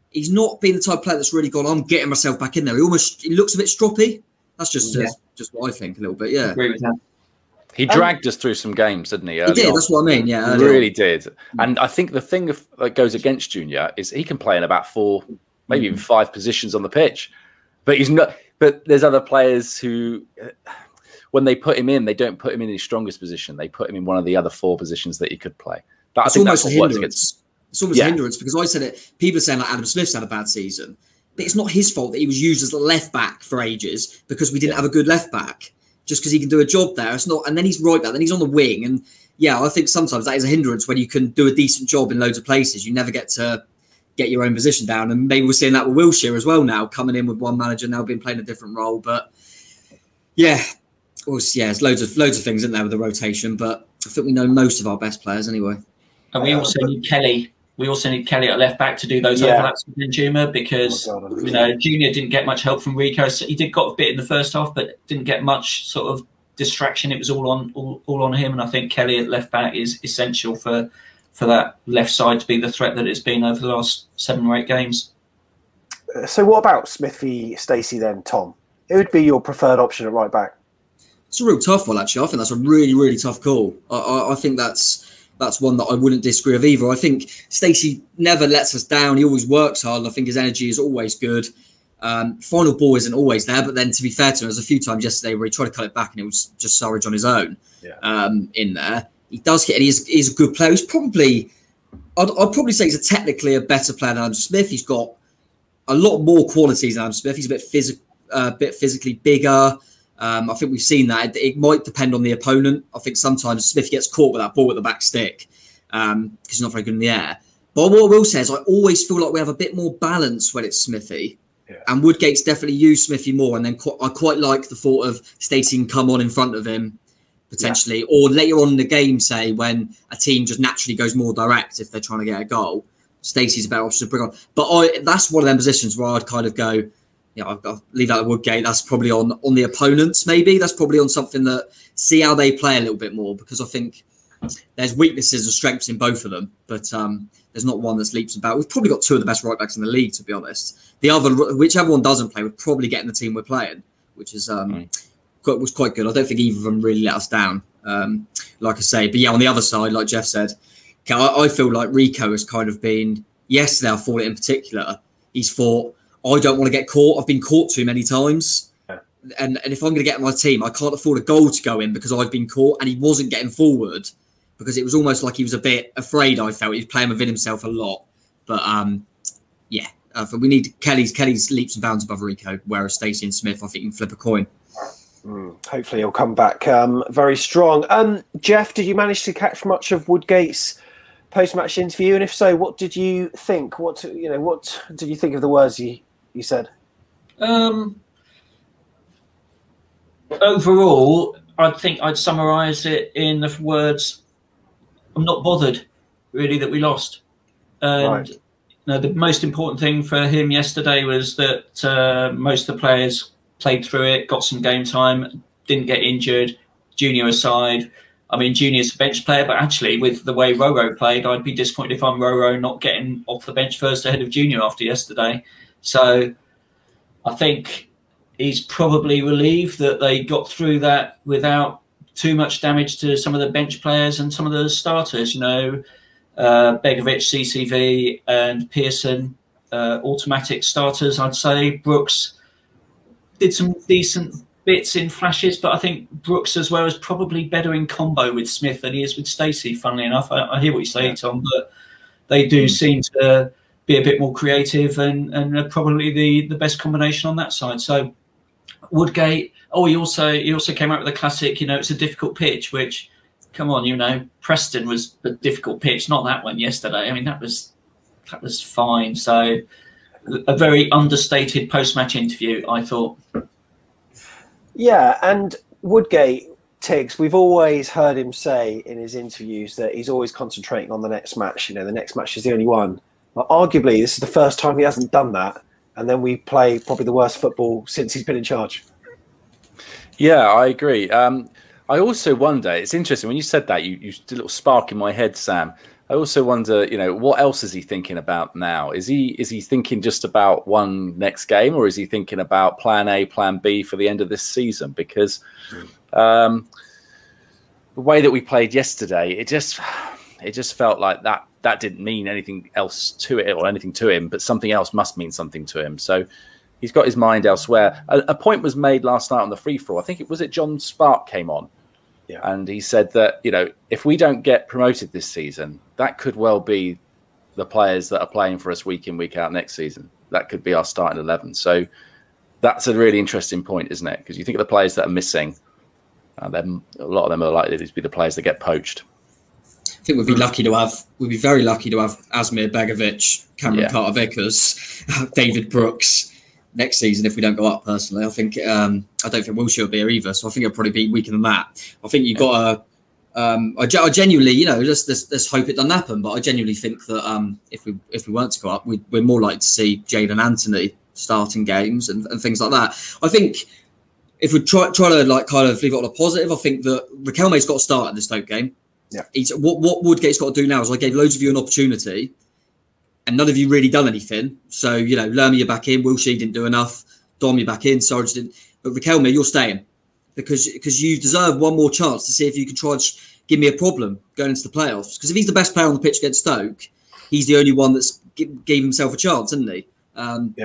he's not been the type of player that's really gone, I'm getting myself back in there. He looks a bit stroppy. That's just what I think a little bit, yeah. I agree with that. He dragged us through some games, didn't he? He did, that's what I mean, yeah. He really did. And I think the thing that goes against Junior is he can play in about 4, maybe even 5 positions on the pitch, but he's not. But there's other players who when they put him in, they don't put him in his strongest position. They put him in one of the other 4 positions that he could play. It's almost a hindrance. It's almost a hindrance because I said it. People are saying like Adam Smith's had a bad season, but it's not his fault that he was used as a left back for ages because we didn't have a good left back. Just because he can do a job there, it's not. And then he's right back, then he's on the wing, and yeah, I think sometimes that is a hindrance when you can do a decent job in loads of places. You never get to get your own position down, and maybe we're seeing that with Wilshere as well now, coming in with one manager now, been playing a different role. But yeah, there's loads of things in there with the rotation, but I think we know most of our best players anyway. And we also need Kelly. We also need Kelly at left back to do those overlaps with Juma because Junior didn't get much help from Rico. So he did got a bit in the first half, but didn't get much sort of distraction. It was all on him, and I think Kelly at left back is essential for that left side to be the threat that it's been over the last 7 or 8 games. So what about Smith v Stacey then, Tom? Who would be your preferred option at right back? It's a real tough one, actually. I think that's a really, really tough call. I think that's one that I wouldn't disagree with either. I think Stacey never lets us down. He always works hard, and I think his energy is always good. Final ball isn't always there, but then to be fair to him, there was a few times yesterday where he tried to cut it back and it was just Surridge on his own in there. He does get, and he's a good player. He's probably, I'd probably say he's technically a better player than Adam Smith. He's got a lot more qualities than Adam Smith. He's a bit physically bigger. I think we've seen that. It might depend on the opponent. I think sometimes Smith gets caught with that ball at the back stick because he's not very good in the air. But what I will say is I always feel like we have a bit more balance when it's Smithy. Yeah. And Woodgate's definitely used Smithy more. And then I quite like the thought of Stacey can come on in front of him potentially, or later on in the game, say, when a team just naturally goes more direct if they're trying to get a goal. Stacey's a better option to bring on. But that's one of them positions where I'd kind of go, I'll leave that at Woodgate. That's probably on the opponents, maybe. That's probably on something that see how they play a little bit more, because I think there's weaknesses and strengths in both of them. But there's not one that's leaps about. We've probably got 2 of the best right backs in the league, to be honest. The other, whichever one doesn't play, we're probably getting the team we're playing, which is was quite good. I don't think either of them really let us down, like I say. But yeah, on the other side, like Jeff said, I feel like Rico has kind of been, yesterday I thought it in particular, he's thought, I don't want to get caught. I've been caught too many times. Yeah. And if I'm going to get my team, I can't afford a goal to go in because I've been caught. And he wasn't getting forward because it was almost like he was a bit afraid, I felt. He was playing within himself a lot. But we need Kelly's leaps and bounds above Rico, whereas Stacey and Smith, I think, can flip a coin. Hopefully he'll come back very strong. Jeff, did you manage to catch much of Woodgate's post-match interview? And if so, what did you think? What did you think of the words you said? Overall, I think I'd summarise it in the words, I'm not bothered, really, that we lost. And the most important thing for him yesterday was that most of the players played through it, got some game time, didn't get injured, Junior aside. I mean, Junior's a bench player, but actually with the way Roro played, I'd be disappointed if I'm Roro not getting off the bench first ahead of Junior after yesterday. So I think he's probably relieved that they got through that without too much damage to some of the bench players and some of the starters, Begovic, CCV and Pearson, automatic starters, I'd say. Brooks did some decent bits in flashes, but I think Brooks as well is probably better in combo with Smith than he is with Stacey, funnily enough. I hear what you say, Tom, but they do seem to be a bit more creative and are probably the best combination on that side. So Woodgate, he also came out with a classic, it's a difficult pitch, which, come on, Preston was a difficult pitch, not that one yesterday. I mean, that was fine. So a very understated post-match interview, I thought. Yeah, and Woodgate, Tigz, we've always heard him say in his interviews that he's always concentrating on the next match. The next match is the only one. But arguably, this is the first time he hasn't done that. And then we play probably the worst football since he's been in charge. Yeah, I agree. I also wonder, it's interesting, when you said that, you did a little spark in my head, Sam. I also wonder, what else is he thinking about now? Is he thinking just about one next game, or is he thinking about plan A, plan B for the end of this season? Because the way that we played yesterday, it just felt like that didn't mean anything else to it or anything to him, but something else must mean something to him. So He's got his mind elsewhere. A point was made last night on the free-for-all. I think it was John Spark came on. Yeah. And he said that, you know, if we don't get promoted this season, that could well be the players that are playing for us week in, week out next season. That could be our starting 11. So that's a really interesting point, isn't it? Because you think of the players that are missing, then a lot of them are likely to be the players that get poached. I think we'd be very lucky to have Asmir Begovic, Cameron Carter-Vickers, David Brooks next season if we don't go up. Personally, I think I don't think Wilshere will be here either, so I think it'll probably be weaker than that. I think you've got to. I genuinely, you know, let's hope it doesn't happen. But I genuinely think that if we weren't to go up, we're more likely to see Jadon Anthony starting games and things like that. I think if we try to like kind of leave it on a positive, I think that Riquelme's got to start in the Stoke game. Yeah. What Woodgate's got to do now is I gave loads of you an opportunity, and none of you really done anything. So, you know, Lerma, you're back in. Wilshere didn't do enough. Dom, you're back in. Sarge didn't. But Riquelme, you're staying because you deserve one more chance to see if you can try and give me a problem going into the playoffs. Because if he's the best player on the pitch against Stoke, he's the only one that's gave himself a chance, isn't he?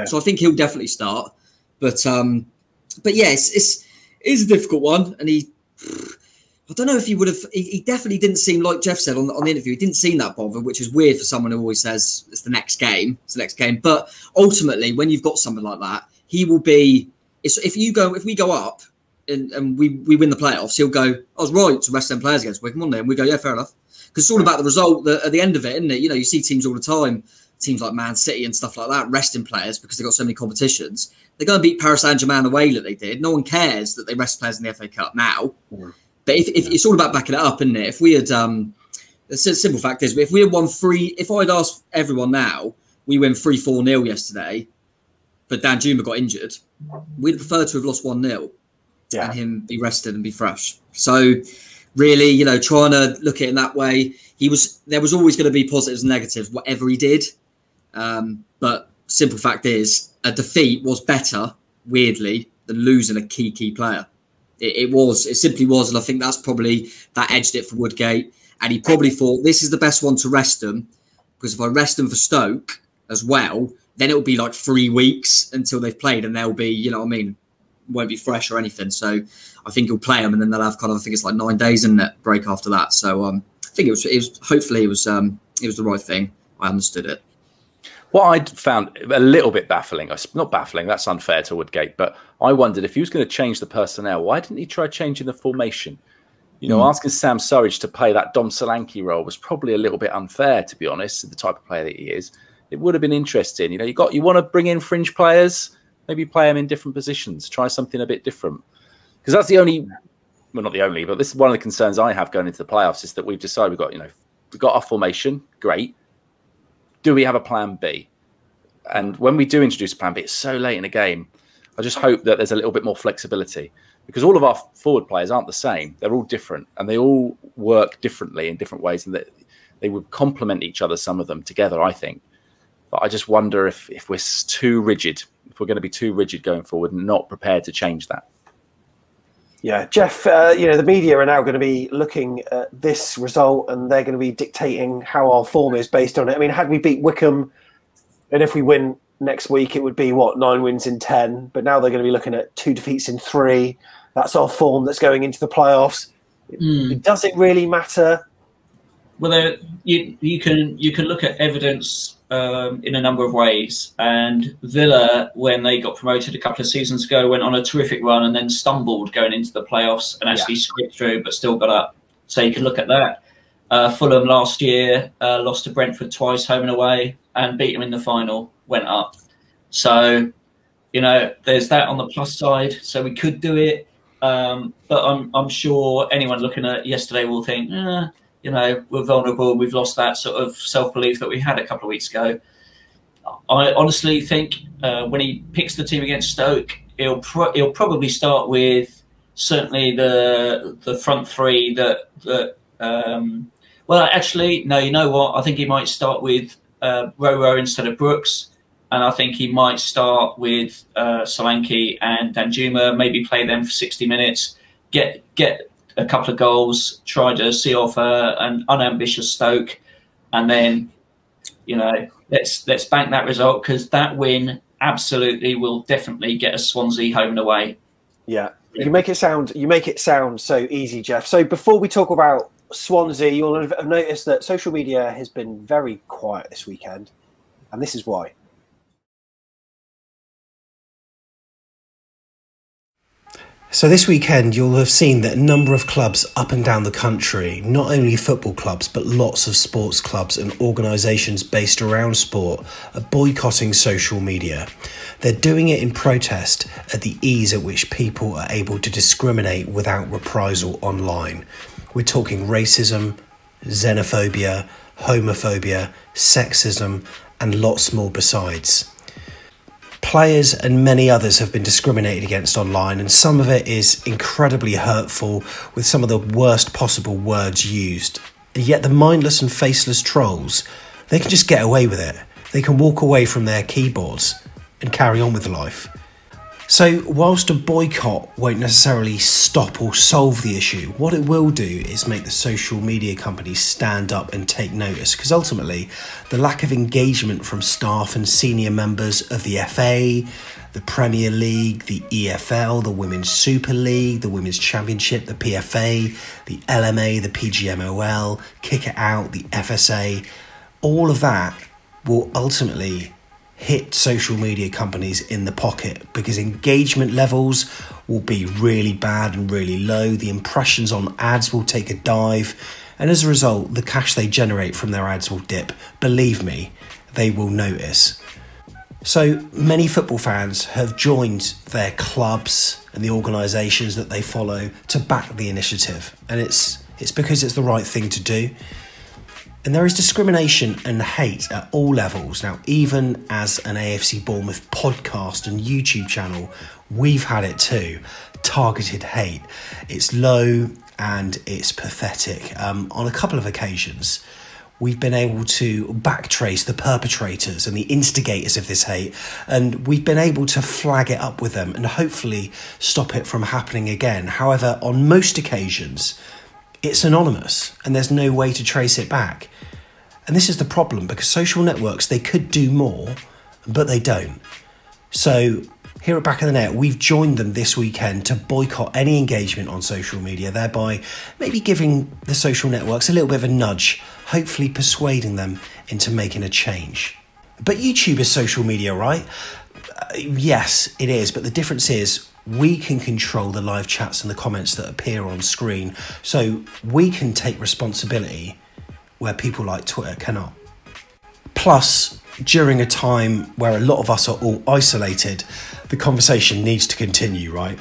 So I think he'll definitely start. But yeah, it's a difficult one. And I don't know if he would have. He definitely didn't seem, like Jeff said on the interview, he didn't seem that bothered, which is weird for someone who always says it's the next game. It's the next game. But ultimately, when you've got someone like that, he will be. If we go up and we win the playoffs, he'll go, I was right to rest them players against Wycombe, wasn't it? And we go, yeah, fair enough. Because it's all about the result at the end of it, isn't it? You know, you see teams all the time, teams like Man City and stuff like that, resting players because they've got so many competitions. They go and beat Paris Saint-Germain the way that they did. No one cares that they rest players in the FA Cup now. Mm. But if it's all about backing it up, isn't it? If we had, the simple fact is, if we had won if I'd asked everyone now, we win 3-4-0 yesterday, but Dan Juma got injured, we'd prefer to have lost 1-0 and him be rested and be fresh. So really, you know, trying to look at it in that way, there was always going to be positives and negatives, whatever he did. But simple fact is, a defeat was better, weirdly, than losing a key player. It simply was, and I think that edged it for Woodgate. And he probably thought, this is the best one to rest them, because if I rest them for Stoke as well, then it'll be like 3 weeks until they've played, and they'll be, you know what I mean, won't be fresh or anything. So I think he'll play them, and then they'll have kind of, I think it's like 9 days in that break after that. So I think it was hopefully it was the right thing. I understood it. What I found a little bit baffling, not baffling, that's unfair to Woodgate, but I wondered if he was going to change the personnel, why didn't he try changing the formation? You know, asking Sam Surridge to play that Dom Solanke role was probably a little bit unfair, to be honest, the type of player that he is. It would have been interesting. You know, you want to bring in fringe players, maybe play them in different positions, try something a bit different. Because that's the only, well, not the only, but this is one of the concerns I have going into the playoffs is that we've decided we've got our formation, great. Do we have a plan B? And when we do introduce a plan B, it's so late in the game. I just hope that there's a little bit more flexibility because all of our forward players aren't the same. They're all different and they all work differently in different ways, and that they would complement each other, some of them together, I think. But I just wonder if we're too rigid, if we're going to be too rigid going forward and not prepared to change that. Yeah, Jeff, you know, the media are now going to be looking at this result and they're going to be dictating how our form is based on it. I mean, had we beat Wycombe and if we win next week, it would be, 9 wins in 10. But now they're going to be looking at 2 defeats in 3. That's our form that's going into the playoffs. Does it really matter? Well, you can look at evidence in a number of ways. And Villa, when they got promoted a couple of seasons ago, went on a terrific run and then stumbled going into the playoffs and actually scraped through, but still got up. So you can look at that. Fulham last year lost to Brentford twice, home and away, and beat them in the final, went up. So, you know, there's that on the plus side. So we could do it. But I'm sure anyone looking at yesterday will think, you know, we're vulnerable. We've lost that sort of self-belief that we had a couple of weeks ago. I honestly think when he picks the team against Stoke, he'll probably start with certainly the front three well, actually, no, you know what? I think he might start with Roro instead of Brooks. And I think he might start with Solanke and Danjuma, maybe play them for 60 minutes, get a couple of goals, try to see off an unambitious Stoke, and then, you know, let's bank that result, because that win absolutely will definitely get a Swansea home and away. Yeah, you make it sound so easy, Jeff. So before we talk about Swansea, you'll have noticed that social media has been very quiet this weekend, and this is why. So this weekend, you'll have seen that a number of clubs up and down the country, not only football clubs, but lots of sports clubs and organisations based around sport, are boycotting social media. They're doing it in protest at the ease at which people are able to discriminate without reprisal online. We're talking racism, xenophobia, homophobia, sexism, and lots more besides. Players and many others have been discriminated against online, and some of it is incredibly hurtful with some of the worst possible words used. And yet the mindless and faceless trolls, they can just get away with it. They can walk away from their keyboards and carry on with life. So whilst a boycott won't necessarily stop or solve the issue, what it will do is make the social media companies stand up and take notice, because ultimately the lack of engagement from staff and senior members of the FA, the Premier League, the EFL, the Women's Super League, the Women's Championship, the PFA, the LMA, the PGMOL, Kick It Out, the FSA, all of that will ultimately hit social media companies in the pocket, because engagement levels will be really bad and really low. The impressions on ads will take a dive, and as a result, the cash they generate from their ads will dip. Believe me, they will notice. So many football fans have joined their clubs and the organisations that they follow to back the initiative, and it's because it's the right thing to do. And there is discrimination and hate at all levels. Now, even as an AFC Bournemouth podcast and YouTube channel, we've had it too. Targeted hate. It's low and it's pathetic. On a couple of occasions, we've been able to backtrace the perpetrators and the instigators of this hate, and we've been able to flag it up with them and hopefully stop it from happening again. However, on most occasions, it's anonymous and there's no way to trace it back. And this is the problem, because social networks, they could do more, but they don't. So here at Back of the Net, we've joined them this weekend to boycott any engagement on social media, thereby maybe giving the social networks a little bit of a nudge, hopefully persuading them into making a change. But YouTube is social media, right? Yes, it is, but the difference is we can control the live chats and the comments that appear on screen, so we can take responsibility where people like Twitter cannot. Plus, during a time where a lot of us are all isolated, the conversation needs to continue, right?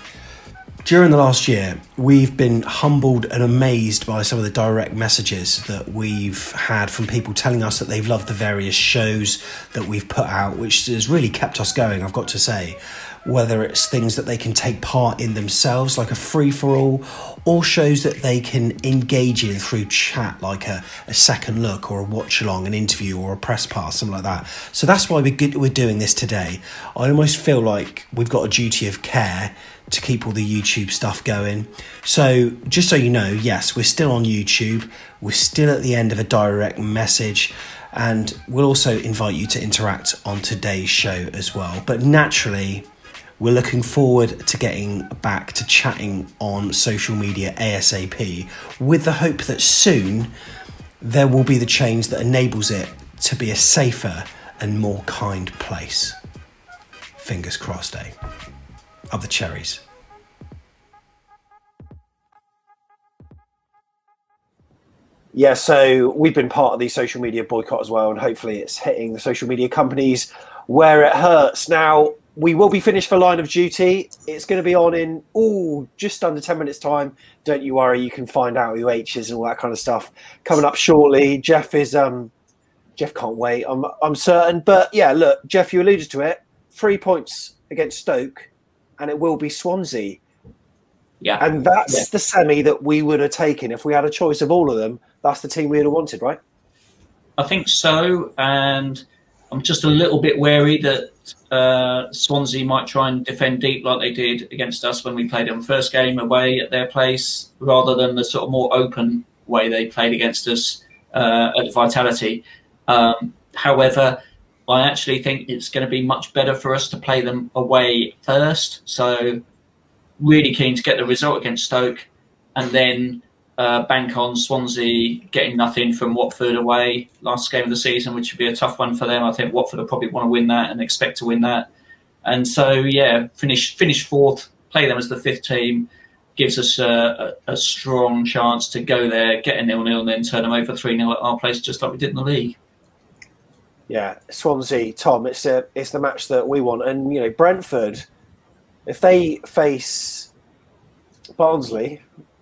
During the last year, we've been humbled and amazed by some of the direct messages that we've had from people telling us that they've loved the various shows that we've put out, which has really kept us going, I've got to say. Whether it's things that they can take part in themselves, like a free-for-all, or shows that they can engage in through chat, like a second look or a watch-along, an interview or a press pass, something like that. So that's why we're doing this today. I almost feel like we've got a duty of care to keep all the YouTube stuff going. So just so you know, yes, we're still on YouTube. We're still at the end of a direct message, and we'll also invite you to interact on today's show as well. But naturally, we're looking forward to getting back to chatting on social media ASAP, with the hope that soon there will be the change that enables it to be a safer and more kind place. Fingers crossed, eh? Up the cherries. Yeah, so we've been part of the social media boycott as well, and hopefully it's hitting the social media companies where it hurts. Now, we will be finished for Line of Duty. It's going to be on in just under 10 minutes time. Don't you worry, you can find out who H is and all that kind of stuff coming up shortly. Jeff can't wait, I'm certain. But yeah, look, Jeff, you alluded to it. 3 points against Stoke, and it will be Swansea. Yeah. And that's the semi that we would have taken if we had a choice of all of them. That's the team we would have wanted, right? I think so, and I'm just a little bit wary that Swansea might try and defend deep like they did against us when we played them first game away at their place, rather than the sort of more open way they played against us at Vitality. However, I actually think it's going to be much better for us to play them away first. So really keen to get the result against Stoke, and then bank on Swansea getting nothing from Watford away last game of the season, which would be a tough one for them. I think Watford will probably want to win that and expect to win that. And so, yeah, finish fourth, play them as the fifth team, gives us a strong chance to go there, get a 0-0, and then turn them over 3-0 at our place, just like we did in the league. Yeah, Swansea, Tom, it's the match that we want. And, you know, Brentford, if they face Barnsley,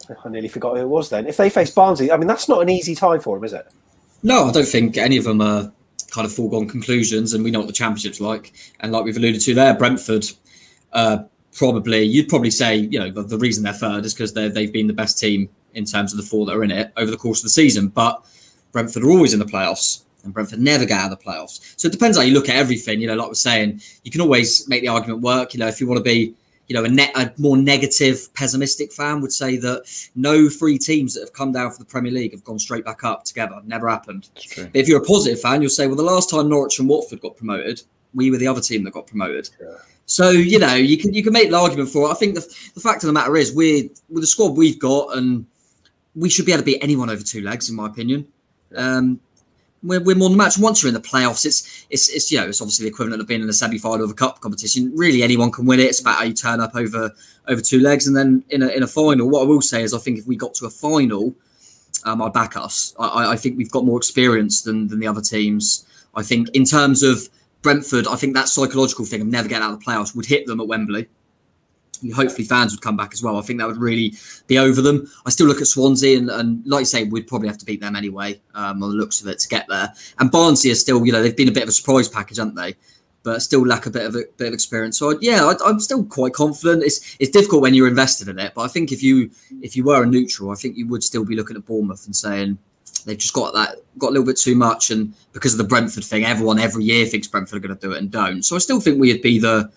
I nearly forgot who it was then. If they face Barnsley, I mean, that's not an easy tie for them, is it? No, I don't think any of them are kind of foregone conclusions, and we know what the Championship's like. And like we've alluded to there, Brentford, you'd probably say, you know, the reason they're third is because they've been the best team in terms of the four that are in it over the course of the season. But Brentford are always in the playoffs, and Brentford never get out of the playoffs. So it depends how you look at everything. You know, like we're saying, you can always make the argument work. You know, if you want to be, you know, a more negative, pessimistic fan would say that no three teams that have come down from the Premier League have gone straight back up together. Never happened. But if you're a positive fan, you'll say, well, the last time Norwich and Watford got promoted, we were the other team that got promoted. Yeah. So, you know, you can make the argument for it. I think the fact of the matter is, with the squad we've got, and we should be able to beat anyone over two legs, in my opinion. We're more than match. Once you're in the playoffs, it's you know, it's obviously the equivalent of being in a semi-final of a cup competition. Really, anyone can win it. It's about how you turn up over two legs, and then in a final. What I will say is, I think if we got to a final, I'd back us. I think we've got more experience than the other teams. I think in terms of Brentford, I think that psychological thing of never getting out of the playoffs would hit them at Wembley. Hopefully fans would come back as well. I think that would really be over them. I still look at Swansea and like you say, we'd probably have to beat them anyway, on the looks of it, to get there. And Barnsley are still, you know, they've been a bit of a surprise package, haven't they? But still lack a bit of experience. So I'm still quite confident. It's difficult when you're invested in it, but I think if you were a neutral, I think you would still be looking at Bournemouth and saying they've just got a little bit too much. And because of the Brentford thing, everyone every year thinks Brentford are going to do it and don't. So I still think we'd be the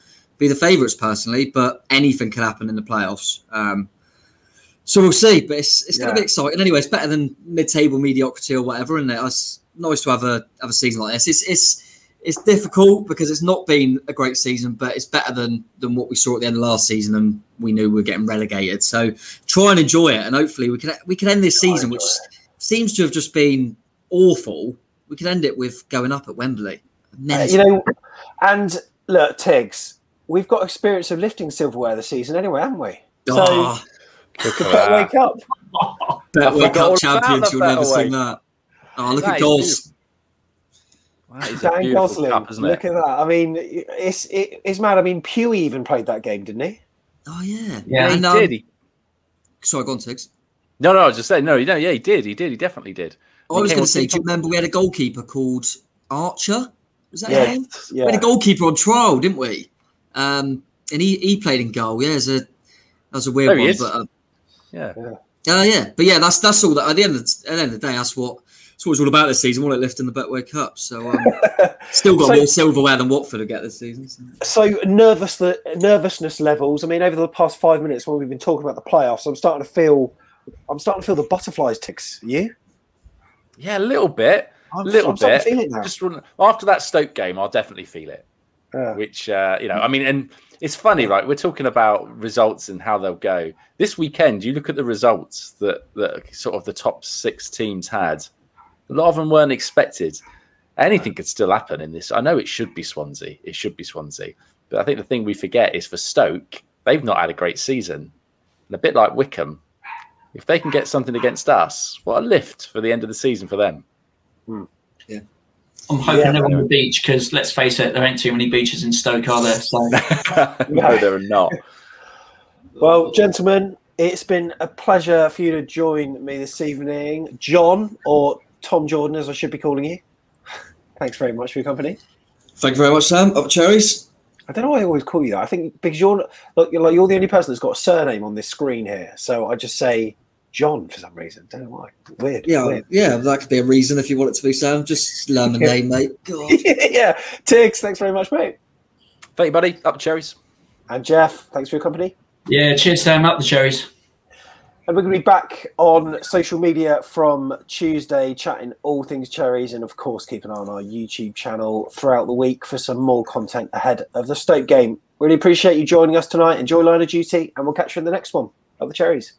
favourites personally, but anything can happen in the playoffs. So we'll see, but it's going to be exciting. Anyway, it's better than mid-table mediocrity or whatever, isn't it? It's nice to have a season like this. It's difficult because it's not been a great season, but it's better than what we saw at the end of last season, and we knew we were getting relegated. So try and enjoy it, and hopefully we can end this season, which seems to have just been awful. We can end it with going up at Wembley. You know, and look, Tigz, we've got experience of lifting silverware this season anyway, haven't we? So, wake up. Wake up champions, you'll never see that. Oh, look at goals. Dan Gosling, look at that. I mean, it's mad. I mean, Pewee even played that game, didn't he? Oh, yeah. Yeah, and, he did. Sorry, go on, Tigz. No, I was just saying, he did. He definitely did. I was going to say, do you remember we had a goalkeeper called Archer? Was that his name? Yeah. We had a goalkeeper on trial, didn't we? And he played in goal. Yeah, that was a weird one. But but yeah, that's all. That at the end of the day, that's what it's all about this season. What it lifting the Betway Cup. So still got more silverware than Watford to get this season. So nervousness levels. I mean, over the past 5 minutes when we've been talking about the playoffs, I'm starting to feel the butterflies, Tigz. You? Yeah, a little bit. I'm feeling it now. Just after that Stoke game, I'll definitely feel it. Which I mean, and it's funny, right? We're talking about results and how they'll go this weekend. You look at the results that sort of the top 6 teams had. A lot of them weren't expected. Anything could still happen in this. I know it should be Swansea. But I think the thing we forget is for Stoke, they've not had a great season. And a bit like Wycombe, if they can get something against us, what a lift for the end of the season for them. Yeah. I'm hoping they're on the beach because, let's face it, there ain't too many beaches in Stoke, are there? So. No, there are not. Well, gentlemen, it's been a pleasure for you to join me this evening. John, or Tom Jordan, as I should be calling you. Thanks very much for your company. Thank you very much, Sam. Up cherries. I don't know why I always call you that. I think because you're the only person that's got a surname on this screen here. So I just say John for some reason. Don't know why. Weird. Yeah, that could be a reason if you want it to be Sam. Just learn the name, mate. God. Yeah. Tigz, thanks very much, mate. Thank you, buddy. Up cherries. And Jeff, thanks for your company. Yeah, cheers, Sam. Up the cherries. And we're going to be back on social media from Tuesday, chatting all things Cherries, and of course keep an eye on our YouTube channel throughout the week for some more content ahead of the Stoke game. Really appreciate you joining us tonight. Enjoy Line of Duty, and we'll catch you in the next one of the Cherries.